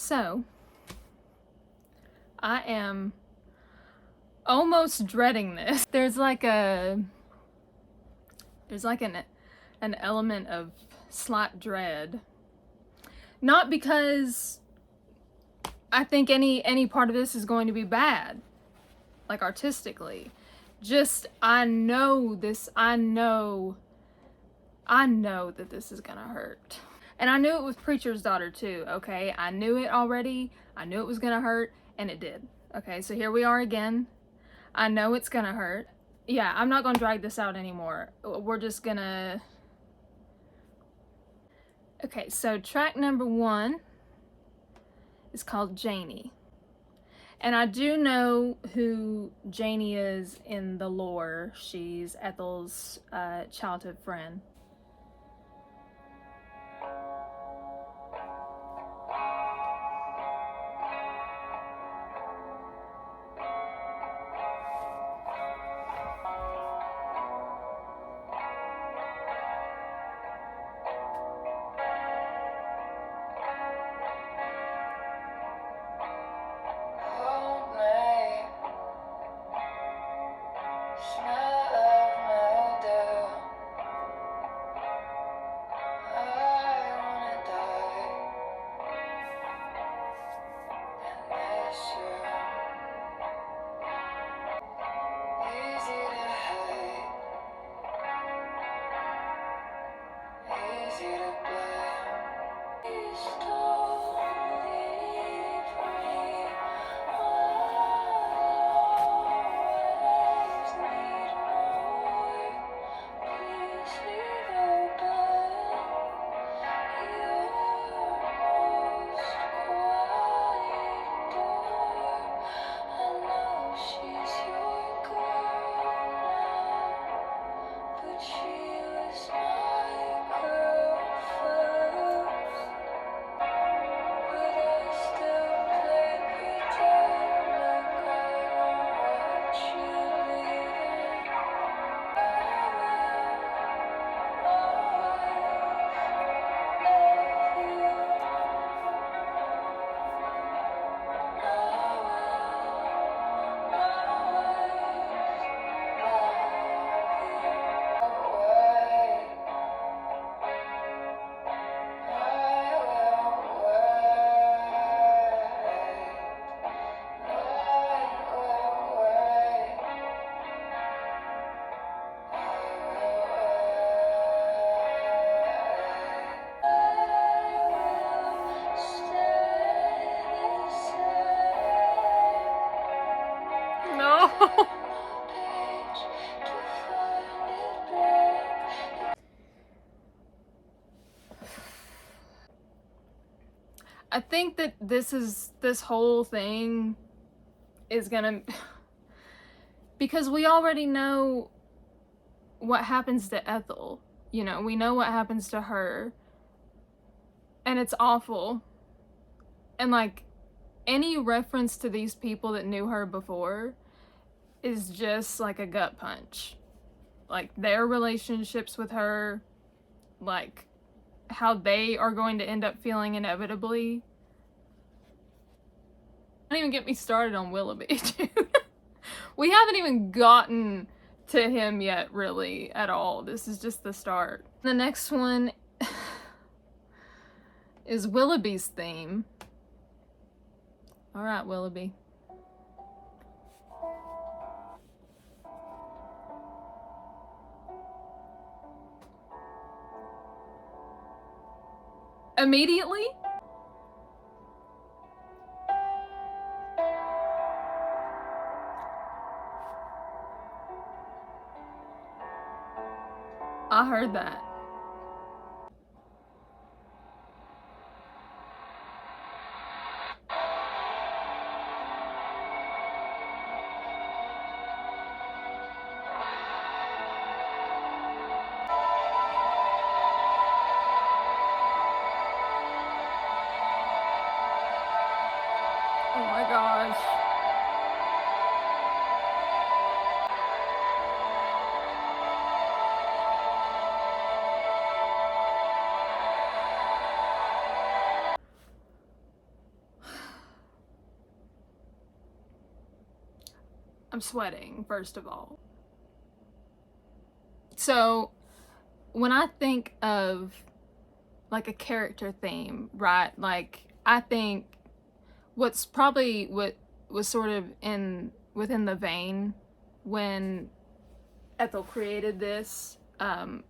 So, I am almost dreading this. There's like an element of slight dread. Not because I think any part of this is going to be bad, like artistically. Just I know that this is gonna hurt. And I knew it with Preacher's Daughter too, okay? I knew it already. I knew it was gonna hurt, and it did. Okay, so here we are again. I know it's gonna hurt. Yeah, I'm not gonna drag this out anymore. We're just gonna... Okay, so track number 1 is called Janie. And I do know who Janie is in the lore. She's Ethel's childhood friend. No. I think that this whole thing is gonna... because we already know what happens to Ethel. You know, we know what happens to her. And it's awful. And like, any reference to these people that knew her before is just like a gut punch. Like, their relationships with her, like, how they are going to end up feeling inevitably. Don't even get me started on Willoughby, dude. We haven't even gotten to him yet, really, at all. This is just the start. The next one is Willoughby's theme. All right, Willoughby. Immediately? I heard that. Oh my gosh. I'm sweating, first of all. So when I think of like a character theme, right? Like I think what was sort of within the vein when Ethel created this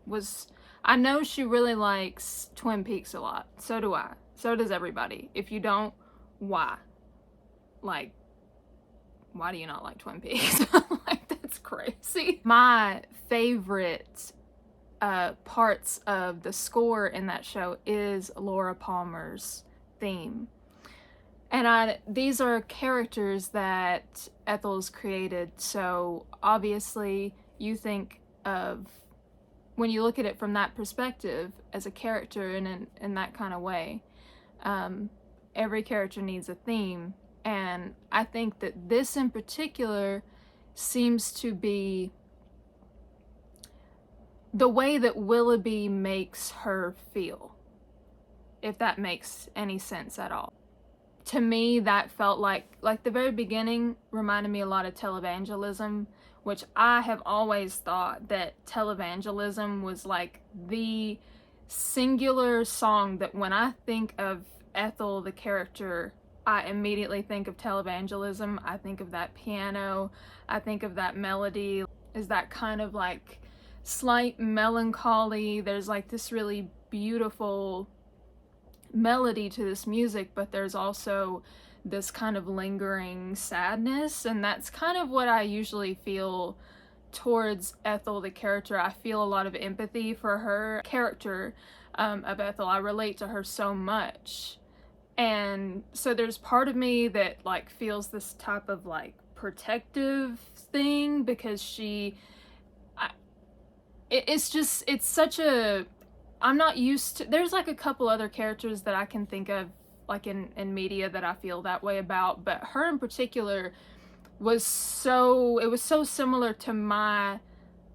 was, I know she really likes Twin Peaks a lot. So do I. So does everybody. If you don't, why? Like, why do you not like Twin Peaks? Like, that's crazy. My favorite parts of the score in that show is Laura Palmer's theme. And these are characters that Ethel's created, so obviously you think of, when you look at it from that perspective, as a character in that kind of way, every character needs a theme, and I think that this in particular seems to be the way that Willoughby makes her feel, if that makes any sense at all. To me, that felt like the very beginning reminded me a lot of televangelism, which I have always thought that televangelism was like the singular song that when I think of Ethel, the character, I immediately think of televangelism. I think of that piano, I think of that melody, is that kind of like slight melancholy. There's like this really beautiful melody to this music, but there's also this kind of lingering sadness, and that's kind of what I usually feel towards Ethel, the character. I feel a lot of empathy for her character of Ethel. I relate to her so much, and so there's part of me that like feels this type of like protective thing, because it's such a, I'm not used to, there's like a couple other characters that I can think of like in media that I feel that way about, but her in particular was so similar to my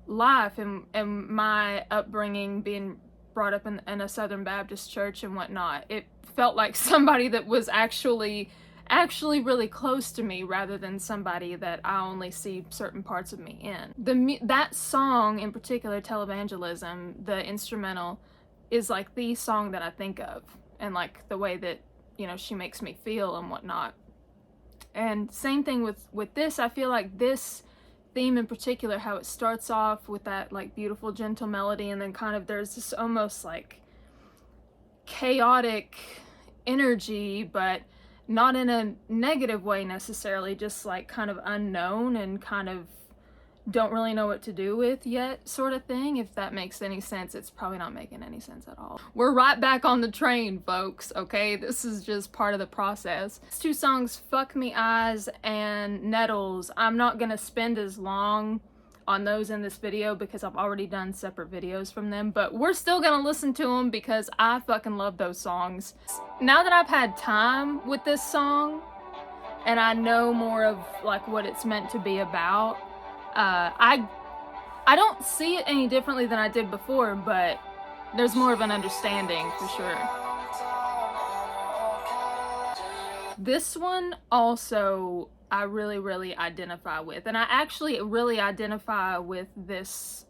life and my upbringing, being brought up in a Southern Baptist church and whatnot. It felt like somebody that was actually really close to me, rather than somebody that I only see certain parts of me in. That song in particular, Televangelism, the instrumental, is like the song that I think of, and like the way that, you know, she makes me feel and whatnot. And same thing with this. I feel like this theme in particular, how it starts off with that like beautiful gentle melody, and then kind of there's this almost like chaotic energy, but not in a negative way necessarily, just like kind of unknown and kind of don't really know what to do with yet sort of thing. If that makes any sense. It's probably not making any sense at all. We're right back on the train, folks, okay? This is just part of the process. These two songs, Fuck Me Eyes and Nettles, I'm not gonna spend as long on those in this video because I've already done separate videos from them, but we're still gonna listen to them because I fucking love those songs. Now that I've had time with this song and I know more of like what it's meant to be about, I don't see it any differently than I did before, but there's more of an understanding for sure. This one also I really identify with, and I actually really identify with this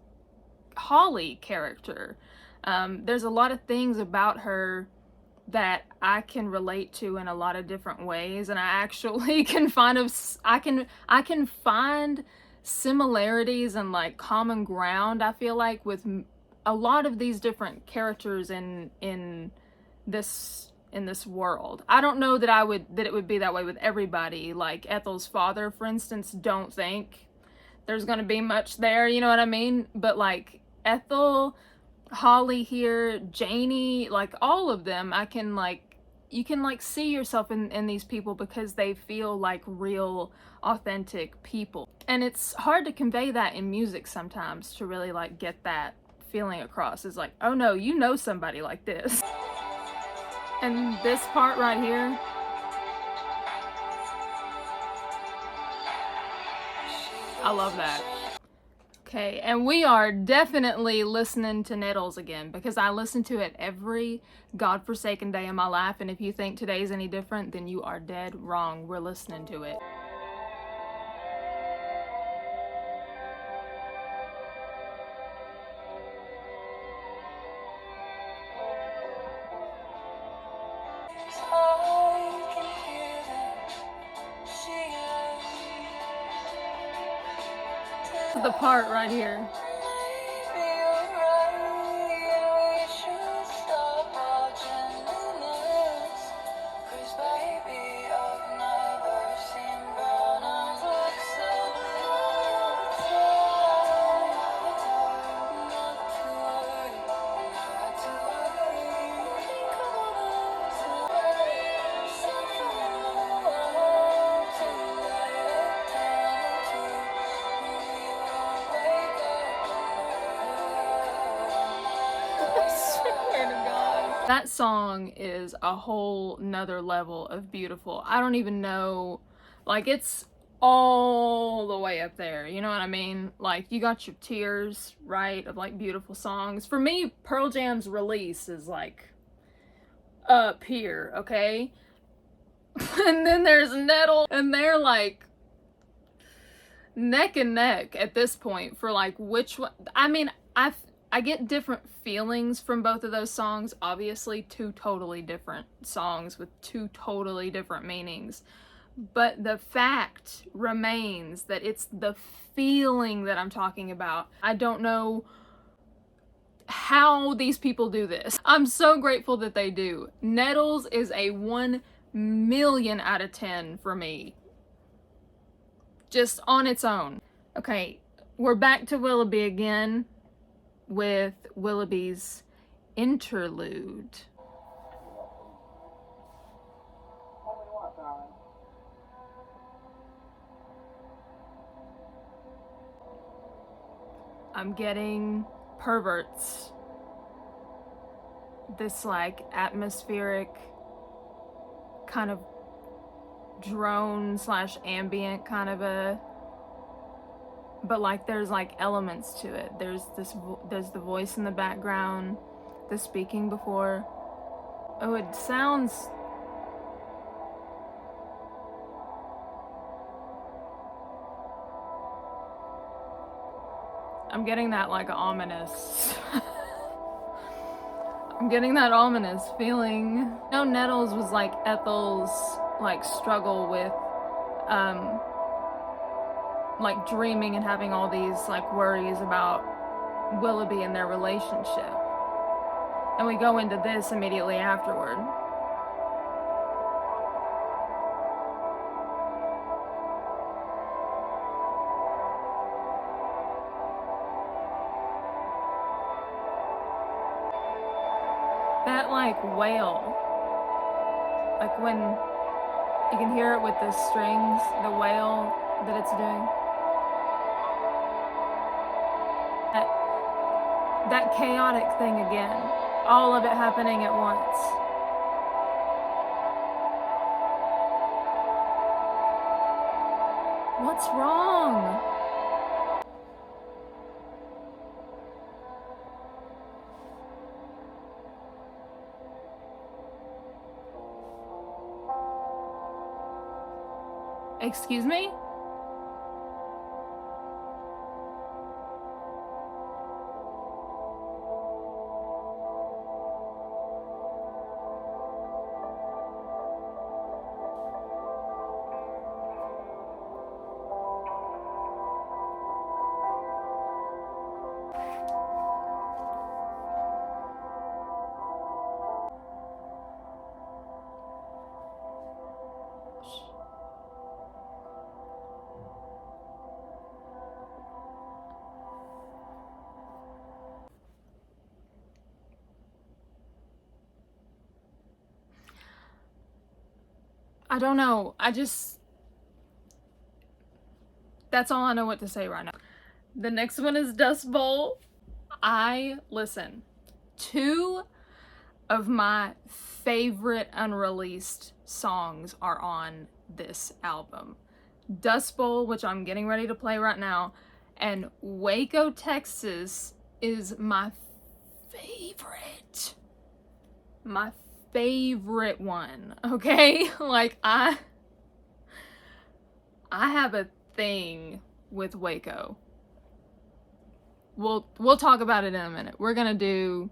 Holly character. There's a lot of things about her that I can relate to in a lot of different ways, and I actually can I can find similarities and like common ground, I feel like, with a lot of these different characters in this world. I don't know that it would be that way with everybody. Like Ethel's father, for instance, don't think there's gonna be much there, you know what I mean? But like Ethel, Holly here, Janie, like all of them, you can like see yourself in these people because they feel like real, authentic people. And it's hard to convey that in music sometimes, to really like get that feeling across. It's like, oh no, you know somebody like this. And this part right here, I love that. Okay, and we are definitely listening to Nettles again, because I listen to it every godforsaken day of my life, and if you think today's any different, then you are dead wrong. We're listening to it. the part right here. That song is a whole nother level of beautiful. I don't even know, like, it's all the way up there, you know what I mean? Like, you got your tiers, right, of like beautiful songs. For me, Pearl Jam's Release is like up here, okay? And then there's Nettles, and they're like neck and neck at this point for like which one. I mean, I get different feelings from both of those songs. Obviously, two totally different songs with two totally different meanings. But the fact remains that it's the feeling that I'm talking about. I don't know how these people do this. I'm so grateful that they do. Nettles is a 1,000,000 out of 10 for me. Just on its own. Okay, we're back to Willoughby again with Willoughby's Interlude. I'm getting Perverts. This like atmospheric kind of drone / ambient kind of a, but like there's like elements to it. There's the voice in the background, the speaking before. Oh, it sounds, I'm getting that like ominous I'm getting that ominous feeling. You know, Nettles was like Ethel's like struggle with like dreaming and having all these like worries about Willoughby and their relationship. And we go into this immediately afterward. That like wail, like when you can hear it with the strings, the wail that it's doing. That chaotic thing again, all of it happening at once. What's wrong? Excuse me? I don't know. That's all I know what to say right now. The next one is Dust Bowl. Listen, two of my favorite unreleased songs are on this album. Dust Bowl, which I'm getting ready to play right now, and Waco, Texas is my favorite. My favorite one, okay? Like I have a thing with Waco. We'll talk about it in a minute. We're gonna do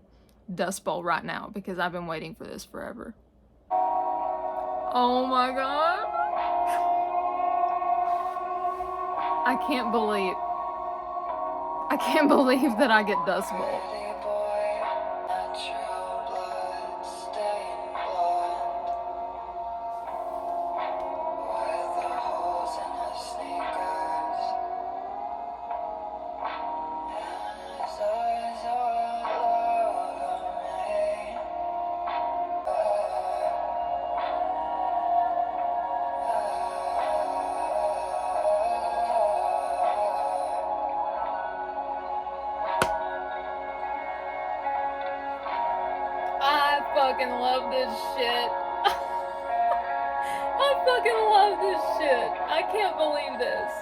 Dust Bowl right now because I've been waiting for this forever. Oh my god. I can't believe. I can't believe that I get Dust Bowl. I fucking love this shit. I fucking love this shit. I can't believe this.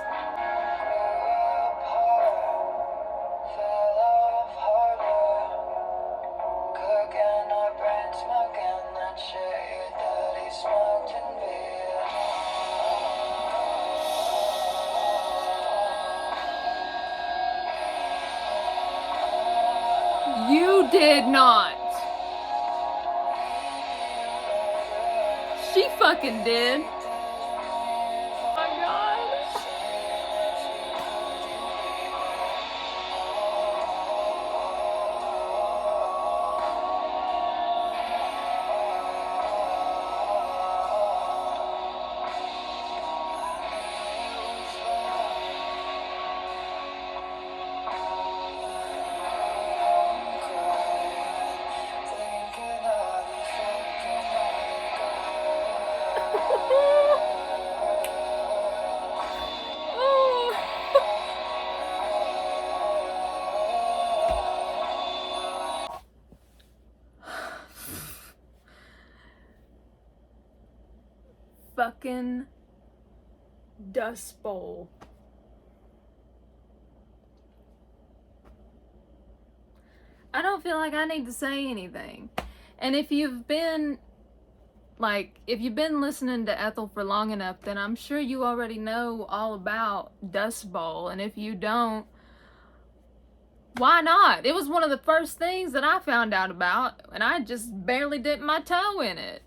You did not. She fucking did. Oh my god. Fucking Dust Bowl. I don't feel like I need to say anything. And if you've been listening to Ethel for long enough, then I'm sure you already know all about Dust Bowl. And if you don't, why not? It was one of the first things that I found out about, and I just barely dipped my toe in it.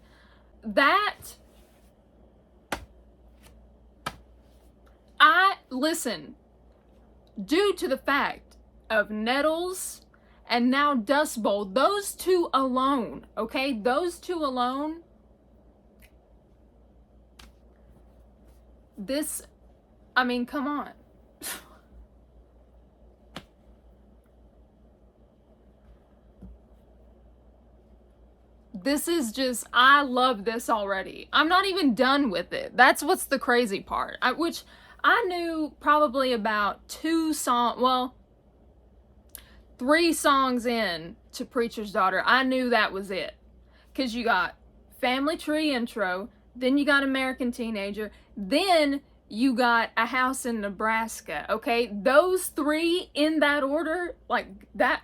Listen, due to the fact of Nettles and now Dust Bowl, those two alone, okay? Those two alone, I mean, come on. This is just, I love this already. I'm not even done with it. That's what's the crazy part. Which I knew probably about 3 songs in to Preacher's Daughter. I knew that was it. Because you got Family Tree intro, then you got American Teenager, then you got A House in Nebraska, okay? Those 3 in that order, like that,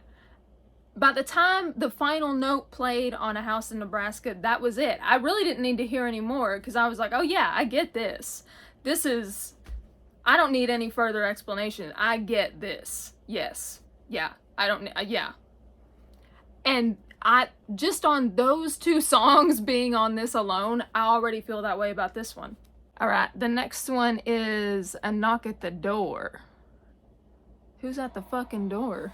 by the time the final note played on A House in Nebraska, that was it. I really didn't need to hear any more because I was like, oh yeah, I get this. I don't need any further explanation. I get this. Yes. Yeah. Yeah. And just on those 2 songs being on this alone, I already feel that way about this one. All right, the next one is A Knock at the Door. Who's at the fucking door?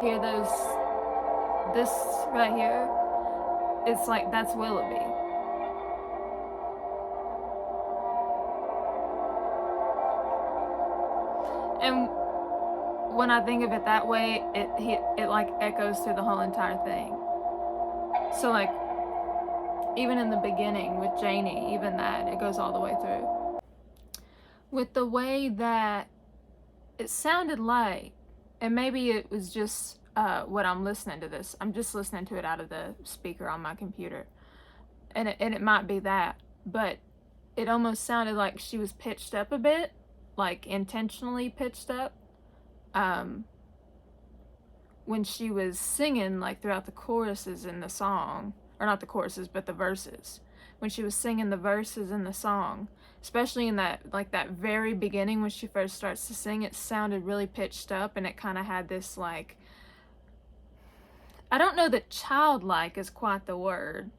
hear this right here, it's like, that's Willoughby. And when I think of it that way, it like echoes through the whole entire thing. So like, even in the beginning with Janie, even that, it goes all the way through. With the way that it sounded like, and maybe it was just what I'm listening to this. I'm just listening to it out of the speaker on my computer. And it might be that, but it almost sounded like she was pitched up a bit, like intentionally pitched up. When she was singing, like throughout the choruses in the song, or not the choruses, but the verses. When she was singing the verses in the song, especially in that, like that very beginning when she first starts to sing, it sounded really pitched up, and it kind of had this like, I don't know that childlike is quite the word,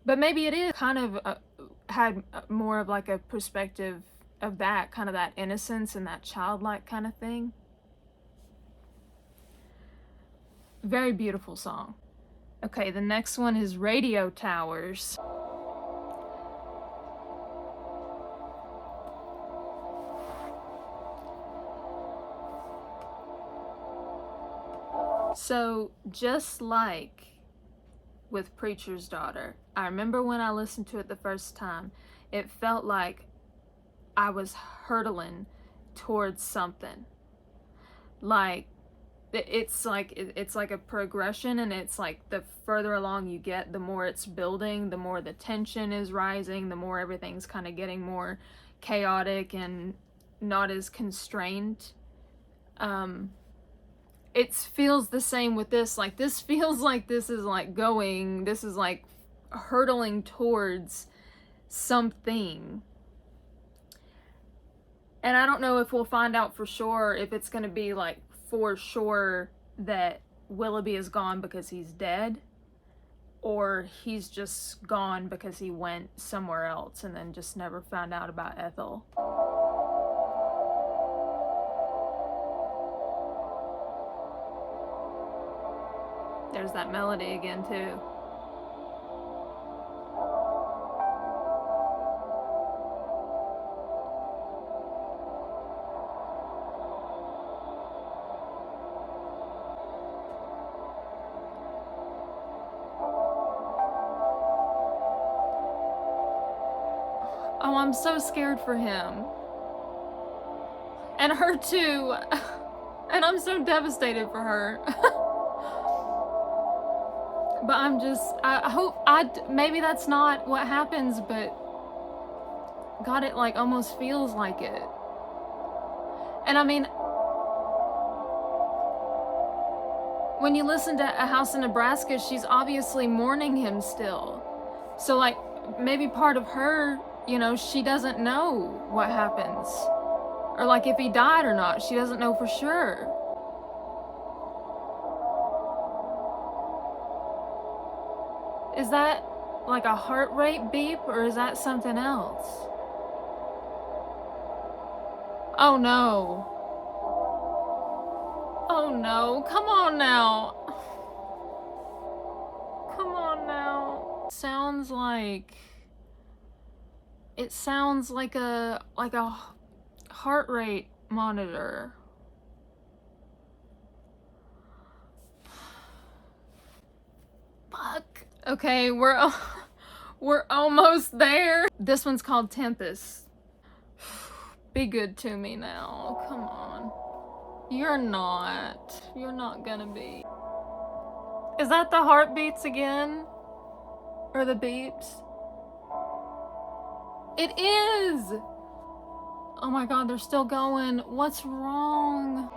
but maybe it is kind of had more of like a perspective of that, kind of that innocence and that childlike kind of thing. Very beautiful song. Okay, the next one is Radio Towers. So, just like with Preacher's Daughter, I remember when I listened to it the first time, it felt like I was hurtling towards something. Like, it's like a progression, and it's like the further along you get, the more it's building, the more the tension is rising, the more everything's kind of getting more chaotic and not as constrained. It feels the same with this. Like, this feels like this is like hurtling towards something. And I don't know if we'll find out for sure if it's going to be like for sure that Willoughby is gone because he's dead, or he's just gone because he went somewhere else and then just never found out about Ethel. There's that melody again too. Oh, I'm so scared for him. And her too. And I'm so devastated for her. But I hope, maybe that's not what happens, but God, it like almost feels like it. And I mean, when you listen to A House in Nebraska, she's obviously mourning him still. So like, maybe part of her, you know, she doesn't know what happens. Or like if he died or not, she doesn't know for sure. Is that like a heart rate beep, or is that something else? Oh no. Oh no, come on now. Come on now. It sounds like a heart rate monitor. Fuck. Okay, we're almost there. This one's called Tempest. Be good to me now. Come on. You're not gonna be. Is that the heartbeats again? Or the beeps? It is! Oh my God, they're still going. What's wrong?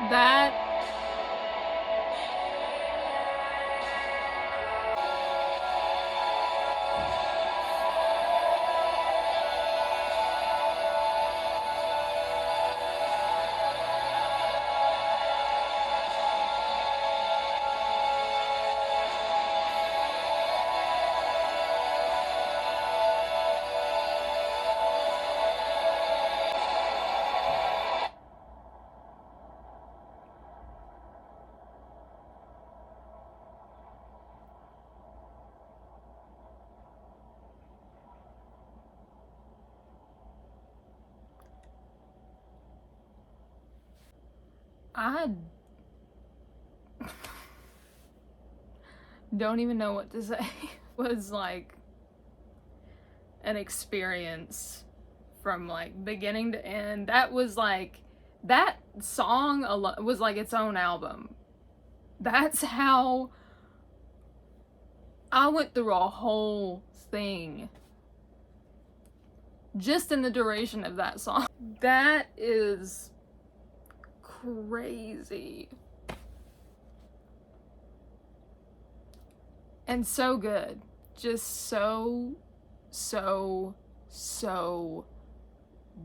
That I don't even know what to say. Was like an experience from like beginning to end. That was like, that song was like its own album. That's how I went through a whole thing just in the duration of that song. That is crazy. And so good. Just so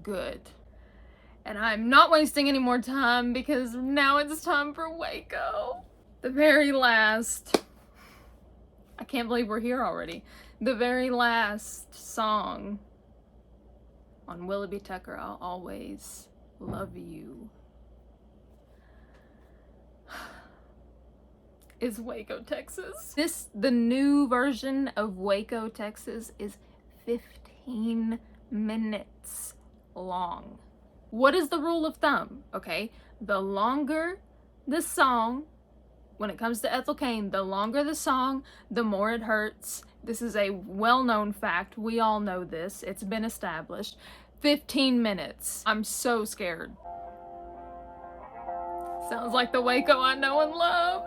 good. And I'm not wasting any more time because now it's time for Waco. The very last, I can't believe we're here already. The very last song on Willoughby Tucker, I'll Always Love You, is Waco, Texas. The new version of Waco, Texas is 15 minutes long. What is the rule of thumb? Okay, the longer the song, when it comes to Ethel Cain, the longer the song, the more it hurts. This is a well-known fact. We all know this. It's been established. 15 minutes. I'm so scared. Sounds like the Waco I know and love.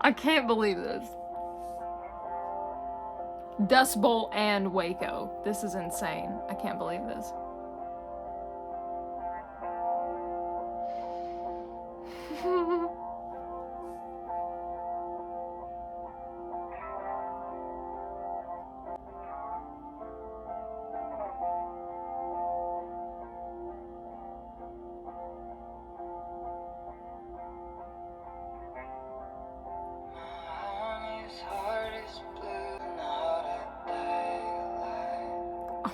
I can't believe this. Dust Bowl and Waco. This is insane. I can't believe this.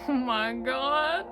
Oh my god.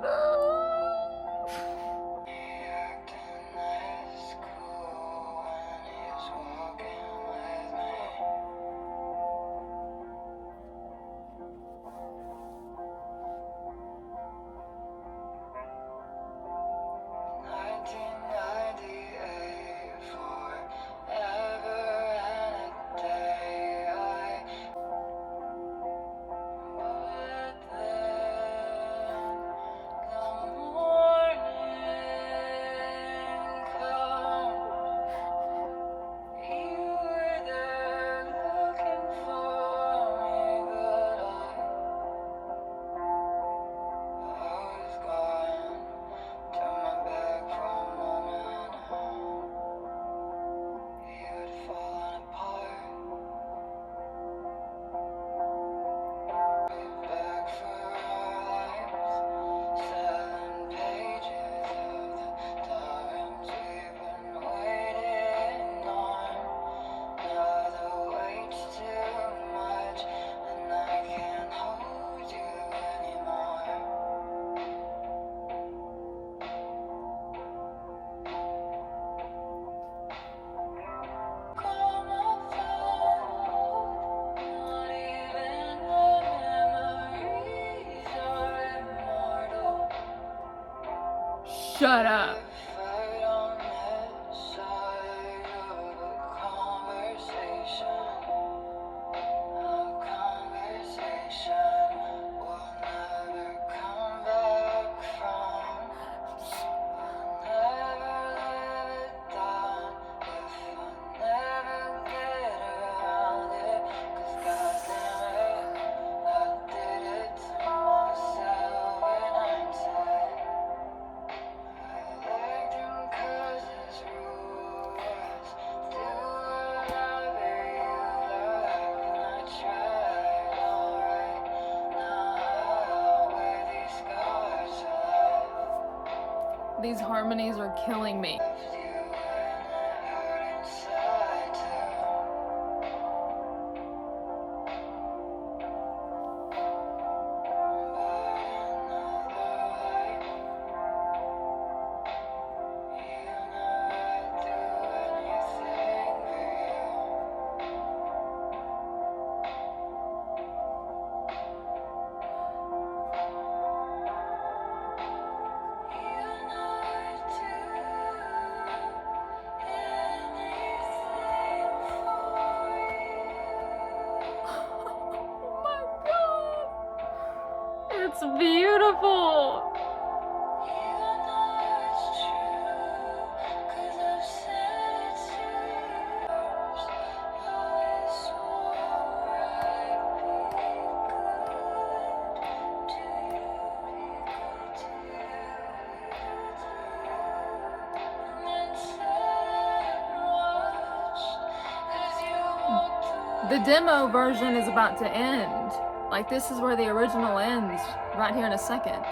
Shut up. These harmonies are killing me. It's beautiful. The demo version is about to end. Like, this is where the original ends, right here in a second.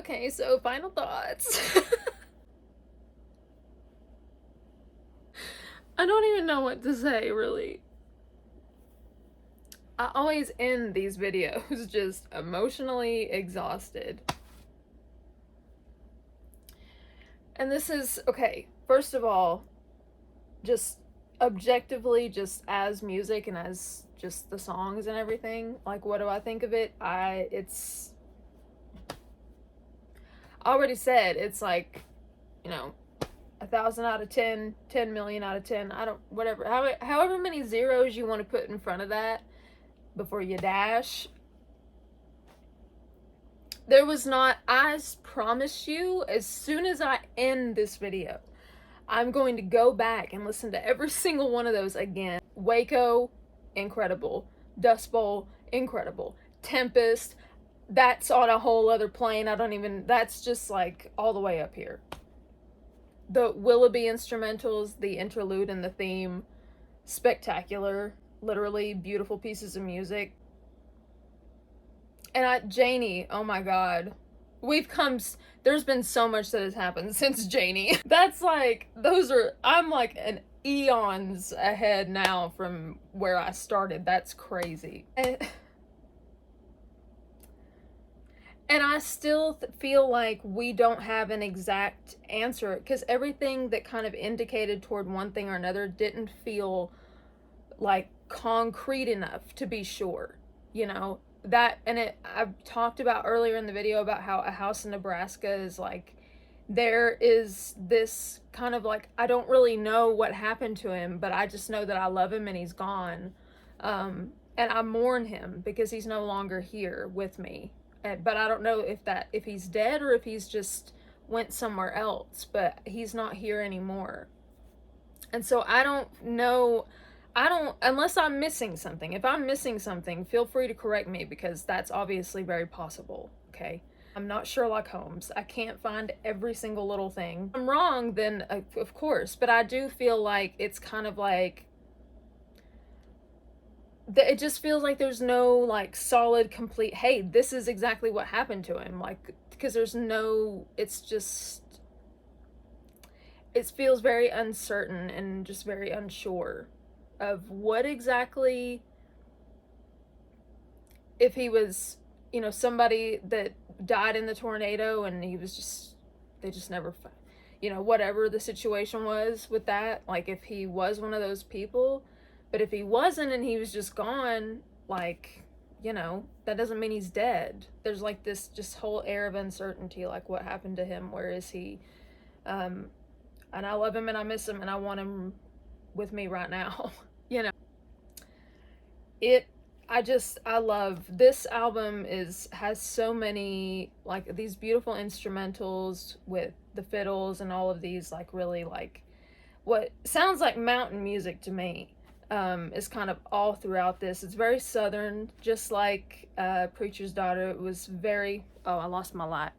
Okay, so final thoughts. I don't even know what to say, really. I always end these videos just emotionally exhausted. And this is, okay, first of all, just objectively, just as music and as just the songs and everything, like, what do I think of it? I already said, it's like, you know, 1,000 out of 10, 10 million out of 10, I don't, whatever, however many zeros you want to put in front of that before you dash. There was not, I promise you, as soon as I end this video, I'm going to go back and listen to every single one of those again. Waco, incredible. Dust Bowl, incredible. Tempest, that's on a whole other plane. That's just like all the way up here. The Willoughby instrumentals, the interlude and the theme, spectacular. Literally beautiful pieces of music. And Janie, oh my god. There's been so much that has happened since Janie. That's like, I'm like an eons ahead now from where I started. That's crazy. And I still feel like we don't have an exact answer, because everything that kind of indicated toward one thing or another didn't feel like concrete enough to be sure, you know? I've talked about earlier in the video about how A House in Nebraska is like, there is this kind of like, I don't really know what happened to him, but I just know that I love him and he's gone. And I mourn him because he's no longer here with me. But I don't know if he's dead or if he's just went somewhere else, but he's not here anymore. And so I don't know, unless I'm missing something. If I'm missing something, feel free to correct me, because that's obviously very possible, okay? I'm not Sherlock Holmes. I can't find every single little thing. If I'm wrong, then of course, but I do feel like it's kind of like, it just feels like there's no like solid, complete, hey, this is exactly what happened to him. Like, because there's no, it's just, it feels very uncertain and just very unsure of what exactly, if he was, you know, somebody that died in the tornado and he was just, they just never, you know, whatever the situation was with that, like if he was one of those people. But if he wasn't and he was just gone, like, you know, that doesn't mean he's dead. There's like this just whole air of uncertainty, like what happened to him, where is he? And I love him and I miss him and I want him with me right now. You know, I love this album. Has so many like these beautiful instrumentals with the fiddles and all of these like really like what sounds like mountain music to me. Is kind of all throughout this. It's very southern, just like Preacher's Daughter. It was very, oh, I lost my light.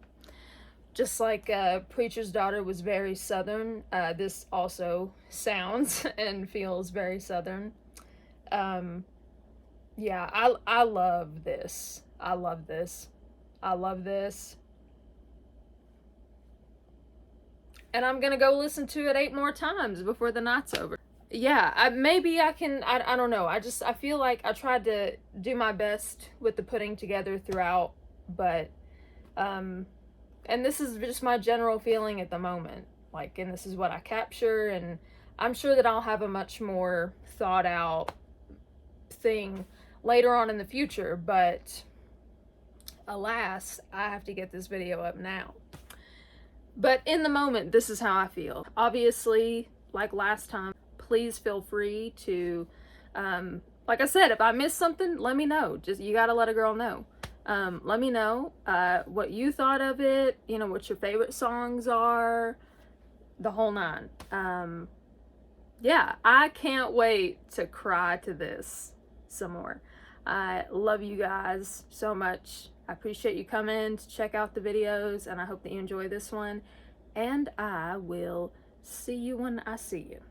Just like Preacher's Daughter was very southern, this also sounds and feels very southern. Yeah, I love this. I love this. I love this. And I'm gonna go listen to it 8 more times before the night's over. Yeah, maybe I can, I don't know. I feel like I tried to do my best with the putting together throughout, but, and this is just my general feeling at the moment. Like, and this is what I capture, and I'm sure that I'll have a much more thought out thing later on in the future, but alas, I have to get this video up now. But in the moment, this is how I feel. Obviously, like last time, please feel free to, like I said, if I missed something, let me know. Just, you gotta let a girl know. Let me know what you thought of it, you know, what your favorite songs are, the whole nine. Yeah, I can't wait to cry to this some more. I love you guys so much. I appreciate you coming to check out the videos, and I hope that you enjoy this one. And I will see you when I see you.